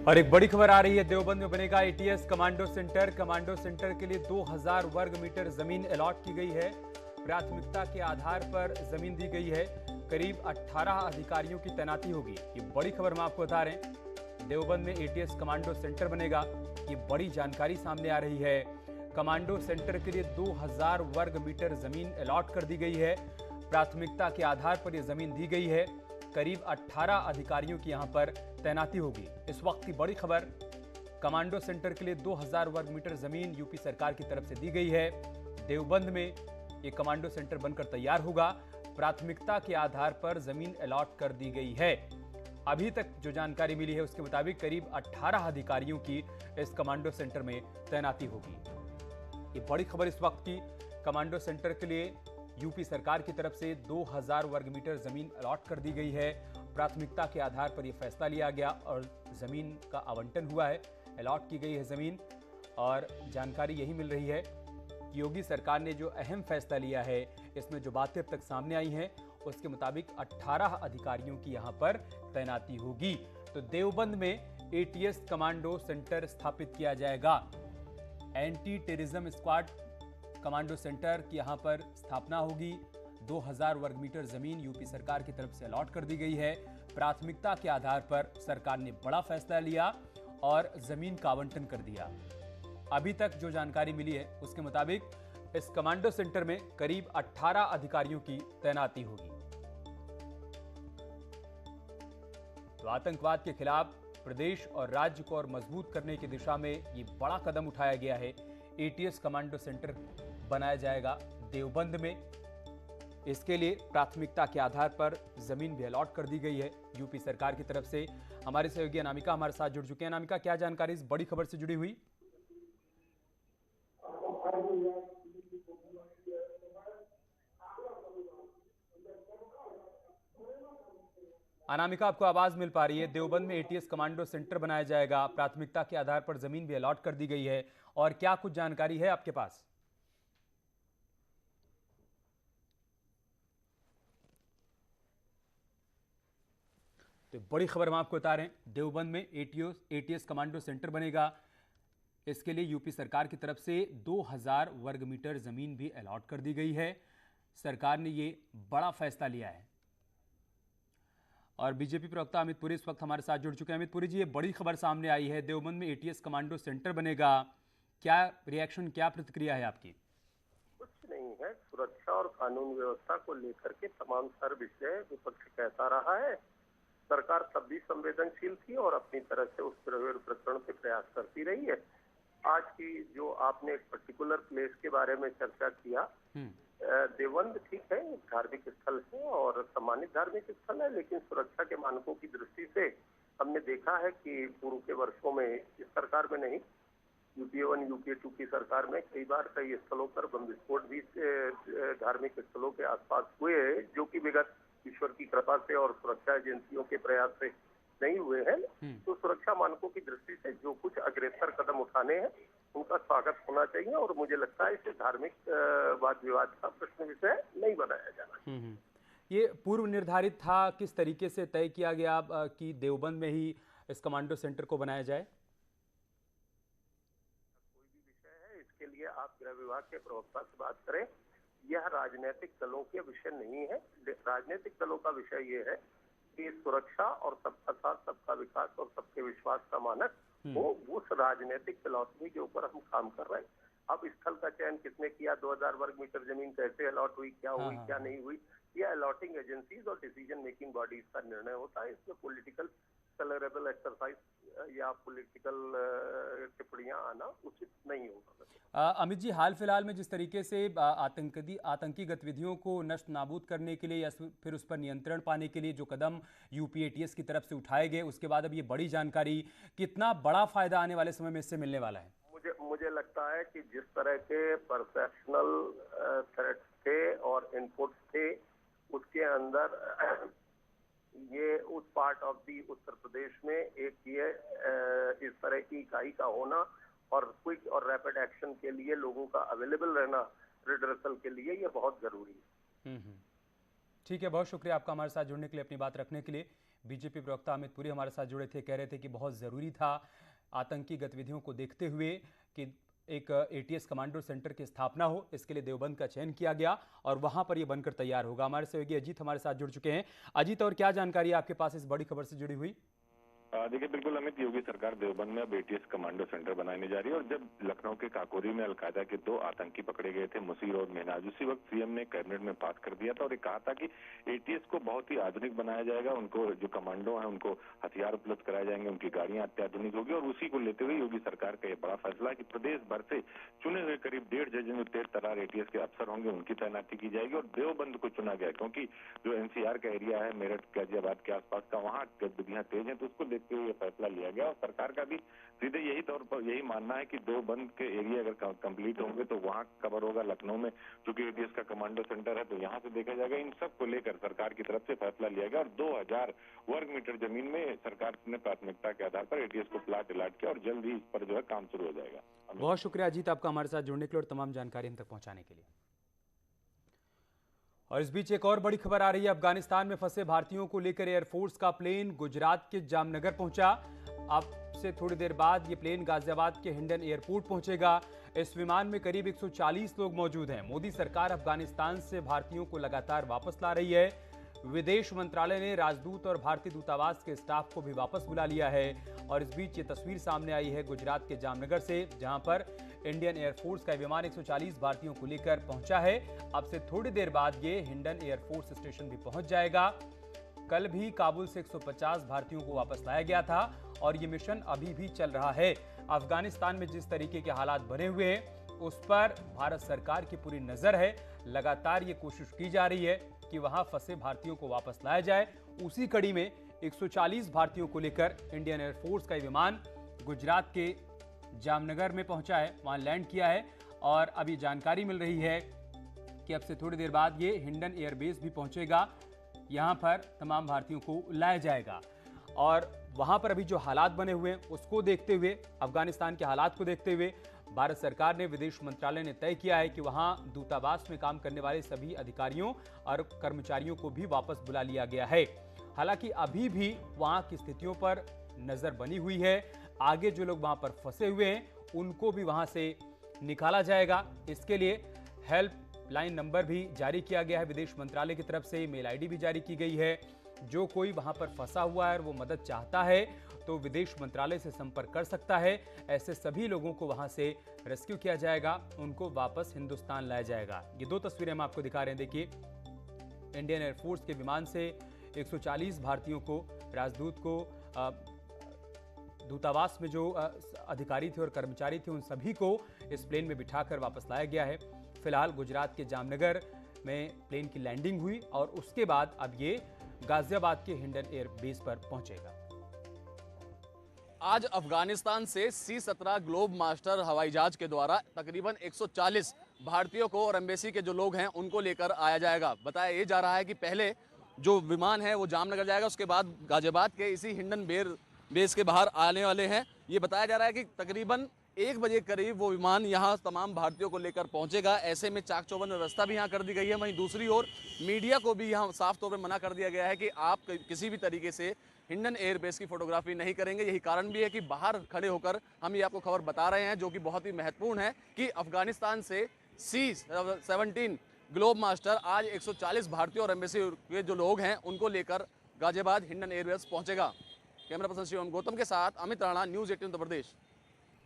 और एक बड़ी खबर आ रही है, देवबंद में बनेगा ATS commando centre. Commando centre के लिए 2000 वर्ग मीटर जमीन अलॉट की गई है। प्राथमिकता के आधार पर जमीन दी गई है। करीब 18 अधिकारियों की तैनाती होगी। ये बड़ी खबर हम आपको बता रहे हैं। देवबंद में एटीएस कमांडो सेंटर बनेगा, ये बड़ी जानकारी सामने आ रही है। कमांडो सेंटर के लिए 2000 वर्ग मीटर जमीन अलॉट कर दी गई है। प्राथमिकता के आधार पर यह जमीन दी गई है। करीब 18 अधिकारियों की यहां पर तैनाती होगी। इस वक्त की बड़ी खबर, कमांडो सेंटर के लिए 2000 वर्ग मीटर जमीन यूपी सरकार की तरफ से दी गई है। देवबंद में यह कमांडो सेंटर बनकर तैयार होगा। प्राथमिकता के आधार पर जमीन अलॉट कर दी गई है। अभी तक जो जानकारी मिली है उसके मुताबिक करीब 18 अधिकारियों की इस कमांडो सेंटर में तैनाती होगी। ये बड़ी खबर इस वक्त की, कमांडो सेंटर के लिए यूपी सरकार की तरफ से 2000 वर्ग मीटर जमीन अलॉट कर दी गई है। प्राथमिकता के आधार पर यह फैसला लिया गया और जमीन का आवंटन हुआ है, अलॉट की गई है जमीन। और जानकारी यही मिल रही है कि योगी सरकार ने जो अहम फैसला लिया है, इसमें जो बातें अब तक सामने आई हैं उसके मुताबिक 18 अधिकारियों की यहां पर तैनाती होगी। तो देवबंद में एटीएस कमांडो सेंटर स्थापित किया जाएगा। Anti terrorism squad commando centre की यहां पर स्थापना होगी। 2000 वर्ग मीटर जमीन यूपी सरकार की तरफ से अलॉट कर दी गई है। प्राथमिकता के आधार पर सरकार ने बड़ा फैसला लिया और जमीन का आवंटन कर दिया। अभी तक जो जानकारी मिली है उसके मुताबिक इस कमांडो सेंटर में करीब 18 अधिकारियों की तैनाती होगी। तो आतंकवाद के खिलाफ प्रदेश और राज्य को और मजबूत करने की दिशा में ये बड़ा कदम उठाया गया है। एटीएस कमांडो सेंटर बनाया जाएगा देवबंद में। इसके लिए प्राथमिकता के आधार पर जमीन भी अलॉट कर दी गई है यूपी सरकार की तरफ से। हमारे सहयोगी अनामिका हमारे साथ जुड़ चुके हैं। अनामिका, क्या जानकारी इस बड़ी खबर से जुड़ी हुई? अनामिका, आपको आवाज मिल पा रही है? देवबंद में एटीएस कमांडो सेंटर बनाया जाएगा, प्राथमिकता के आधार पर जमीन भी अलॉट कर दी गई है, और क्या कुछ जानकारी है आपके पास? तो बड़ी खबर हम आपको बता रहे हैं, देवबंद में एटीएस कमांडो सेंटर बनेगा। इसके लिए यूपी सरकार की तरफ से 2000 वर्ग मीटर जमीन भी अलॉट कर दी गई है। सरकार ने ये बड़ा फैसला लिया है। और बीजेपी प्रवक्ता अमित पुरी इस वक्त हमारे साथ जुड़ चुके हैं। अमित पुरी जी, ये बड़ी खबर सामने आई है, देवबंद में एटीएस कमांडो सेंटर बनेगा। क्या रिएक्शन, क्या प्रतिक्रिया है आपकी? कुछ नहीं है। सुरक्षा और कानून व्यवस्था को लेकर के तमाम सारे विषय विपक्ष कहता रहा है। सरकार तब भी संवेदनशील थी और अपनी तरह से उस प्रकरण पे प्रयास करती रही है। आज की जो आपने एक पर्टिकुलर प्लेस के बारे में चर्चा किया, देवबंद ठीक है, धार्मिक स्थल है और सम्मानित धार्मिक स्थल है, लेकिन सुरक्षा के मानकों की दृष्टि से हमने देखा है कि पूर्व के वर्षों में इस सरकार में नहीं, यूपीए 1 यूपीए 2 की सरकार में कई बार कई स्थलों पर बम विस्फोट भी धार्मिक स्थलों के आसपास हुए, जो कि विगत ईश्वर की कृपा से और सुरक्षा एजेंसियों के प्रयास से नहीं हुए हैं। तो सुरक्षा मानकों की दृष्टि से जो कुछ अग्रेसर कदम उठाने हैं उनका स्वागत होना चाहिए, और मुझे लगता है इसे धार्मिक वाद विवाद का प्रश्न विषय नहीं बनाया जाना। ये पूर्व निर्धारित था, किस तरीके से तय किया गया कि देवबंद में ही इस कमांडो सेंटर को बनाया जाए? कोई भी विषय है, इसके लिए आप गृह विभाग के प्रवक्ता से बात करें। यह राजनीतिक दलों के विषय नहीं है। राजनीतिक दलों का विषय यह है कि सुरक्षा और सबका साथ, सबका विकास और सबके विश्वास का मानक हो, उस राजनीतिक फिलॉसफी के ऊपर हम काम कर रहे हैं। अब स्थल का चयन किसने किया, 2000 वर्ग मीटर जमीन कैसे अलॉट हुई, क्या हुई, क्या नहीं हुई, यह अलॉटिंग एजेंसीज और डिसीजन मेकिंग बॉडीज का निर्णय होता है। इसमें पॉलिटिकल कलरेबल एक्सरसाइज या पॉलिटिकल टिप्पणियां आना उचित नहीं होगा। अमित जी, हाल फिलहाल में जिस तरीके से आतंकी गतिविधियों को नष्ट नाबूद करने के लिए या फिर उस पर नियंत्रण पाने के लिए जो कदम यूपी एटीएस की तरफ से उठाए गए, उसके बाद अब ये बड़ी जानकारी, कितना बड़ा फायदा आने वाले समय में इससे मिलने वाला है? मुझे लगता है कि जिस तरह के परसेप्शनल थ्रेट्स थे और इनपुट्स थे, उसके अंदर ये उस part of the Uttar Pradesh में एक ये इस तरह की इकाई का होना और क्विक और रैपिड एक्शन के लिए लोगों का अवेलेबल रहना रिड्रेसल के लिए, ये बहुत जरूरी है। ठीक है, बहुत शुक्रिया आपका हमारे साथ जुड़ने के लिए, अपनी बात रखने के लिए। बीजेपी प्रवक्ता अमित पुरी हमारे साथ जुड़े थे, कह रहे थे कि बहुत ज़रूरी था आतंकी गतिविधियों को देखते हुए कि एक एटीएस कमांडो सेंटर की स्थापना हो, इसके लिए देवबंद का चयन किया गया और वहां पर यह बनकर तैयार होगा। हमारे सहयोगी अजीत हमारे साथ जुड़ चुके हैं। अजीत, और क्या जानकारी आपके पास इस बड़ी खबर से जुड़ी हुई? देखिए, बिल्कुल अमित, योगी सरकार देवबंद में अब एटीएस कमांडो सेंटर बनाने जा रही है। और जब लखनऊ के काकोरी में अलकायदा के 2 आतंकी पकड़े गए थे, मुसीर और मेहनाज, उसी वक्त सीएम ने कैबिनेट में पास कर दिया था और ये कहा था कि एटीएस को बहुत ही आधुनिक बनाया जाएगा, उनको जो कमांडो हैं उनको हथियार उपलब्ध कराए जाएंगे, उनकी गाड़ियां अत्याधुनिक होगी। और उसी को लेते हुए योगी सरकार का ये बड़ा फैसला है कि प्रदेश भर से चुने हुए करीब 1.5 दर्जन तेज तर्रार एटीएस के अफसर होंगे, उनकी तैनाती की जाएगी। और देवबंद को चुना गया क्योंकि जो एनसीआर का एरिया है, मेरठ गाजियाबाद के आसपास का, वहाँ गतिविधियां तेज हैं, तो उसको देखते हुए फैसला लिया गया। और सरकार का भी सीधे यही तौर पर यही मानना है कि देवबंद के एरिया अगर कंप्लीट होंगे तो वहां कवर होगा। लखनऊ में चूंकि एटीएस का कमांडो सेंटर है तो यहां से देखा जाएगा। इन सब को लेकर सरकार की तरफ से फैसला लिया गया और 2000 वर्ग मीटर जमीन में सरकार ने प्राथमिकता के आधार पर एटीएस को प्लाट अलॉट किया और जल्द ही इस पर जो है काम शुरू हो जाएगा। बहुत शुक्रिया अजीत आपका हमारे साथ जुड़ने के लिए और तमाम जानकारी हम तक पहुंचाने के लिए। और इस बीच एक और बड़ी खबर आ रही है। अफगानिस्तान में फंसे भारतीयों को लेकर एयरफोर्स का प्लेन गुजरात के जामनगर पहुंचा। अब से थोड़ी देर बाद ये प्लेन गाजियाबाद के हिंडन एयरपोर्ट पहुंचेगा। इस विमान में करीब 140 लोग मौजूद हैं। मोदी सरकार अफगानिस्तान से भारतीयों को लगातार वापस ला रही है। विदेश मंत्रालय ने राजदूत और भारतीय दूतावास के स्टाफ को भी वापस बुला लिया है। और इस बीच ये तस्वीर सामने आई है गुजरात के जामनगर से, जहां पर इंडियन एयरफोर्स का विमान 140 भारतीयों को लेकर पहुंचा है। अब से थोड़ी देर बाद ये हिंडन एयरफोर्स स्टेशन भी पहुंच जाएगा। कल भी काबुल से 150 भारतीयों को वापस लाया गया था और ये मिशन अभी भी चल रहा है। अफगानिस्तान में जिस तरीके के हालात बने हुए हैं उस पर भारत सरकार की पूरी नजर है। लगातार ये कोशिश की जा रही है कि वहां फंसे भारतीयों को वापस लाया जाए। उसी कड़ी में 140 भारतीयों को लेकर इंडियन एयरफोर्स का विमान गुजरात के जामनगर में पहुंचा है, वहां लैंड किया है। और अभी जानकारी मिल रही है कि अब से थोड़ी देर बाद ये हिंडन एयरबेस भी पहुंचेगा, यहां पर तमाम भारतीयों को लाया जाएगा। और वहां पर अभी जो हालात बने हुए हैं उसको देखते हुए, अफगानिस्तान के हालात को देखते हुए भारत सरकार ने, विदेश मंत्रालय ने तय किया है कि वहां दूतावास में काम करने वाले सभी अधिकारियों और कर्मचारियों को भी वापस बुला लिया गया है। हालांकि अभी भी वहां की स्थितियों पर नजर बनी हुई है। आगे जो लोग वहां पर फंसे हुए हैं उनको भी वहां से निकाला जाएगा। इसके लिए हेल्पलाइन नंबर भी जारी किया गया है विदेश मंत्रालय की तरफ से, मेल आईडी भी जारी की गई है। जो कोई वहां पर फंसा हुआ है और वो मदद चाहता है तो विदेश मंत्रालय से संपर्क कर सकता है। ऐसे सभी लोगों को वहां से रेस्क्यू किया जाएगा, उनको वापस हिंदुस्तान लाया जाएगा। ये 2 तस्वीरें हम आपको दिखा रहे हैं। देखिए, इंडियन एयरफोर्स के विमान से 140 भारतीयों को, राजदूत को, दूतावास में जो अधिकारी थे और कर्मचारी थे, उन सभी को इस प्लेन में बिठाकर वापस लाया गया है। फिलहाल गुजरात के जामनगर में प्लेन की लैंडिंग हुई और उसके बाद अब ये गाजियाबाद के हिंडन एयर बेस पर पहुंचेगा। आज अफगानिस्तान से C-17 ग्लोब मास्टर हवाई जहाज के द्वारा तकरीबन 140 भारतीयों को और एम्बेसी के जो लोग हैं उनको लेकर आया जाएगा। बताया ये जा रहा है कि पहले जो विमान है वो जामनगर जाएगा, उसके बाद गाजियाबाद के इसी हिंडन बेस के बाहर आने वाले हैं। ये बताया जा रहा है कि तकरीबन 1 बजे करीब वो विमान यहाँ तमाम भारतीयों को लेकर पहुंचेगा। ऐसे में चाक चौबंद व्यवस्था भी यहाँ कर दी गई है। वहीं दूसरी ओर मीडिया को भी यहाँ साफ तौर पर मना कर दिया गया है कि आप किसी भी तरीके से हिंडन एयरबेस की फोटोग्राफी नहीं करेंगे। यही कारण भी है कि बाहर खड़े होकर हम ये आपको खबर बता रहे हैं, जो कि बहुत ही महत्वपूर्ण है कि अफगानिस्तान से C-17 ग्लोब मास्टर आज 140 भारतीय और एम्बेसी के जो लोग हैं उनको लेकर गाजियाबाद हिंडन एयरबेस पहुंचेगा। कैमरा पर्सन शिवम गौतम के साथ अमित राणा, न्यूज़ 18 उत्तर प्रदेश।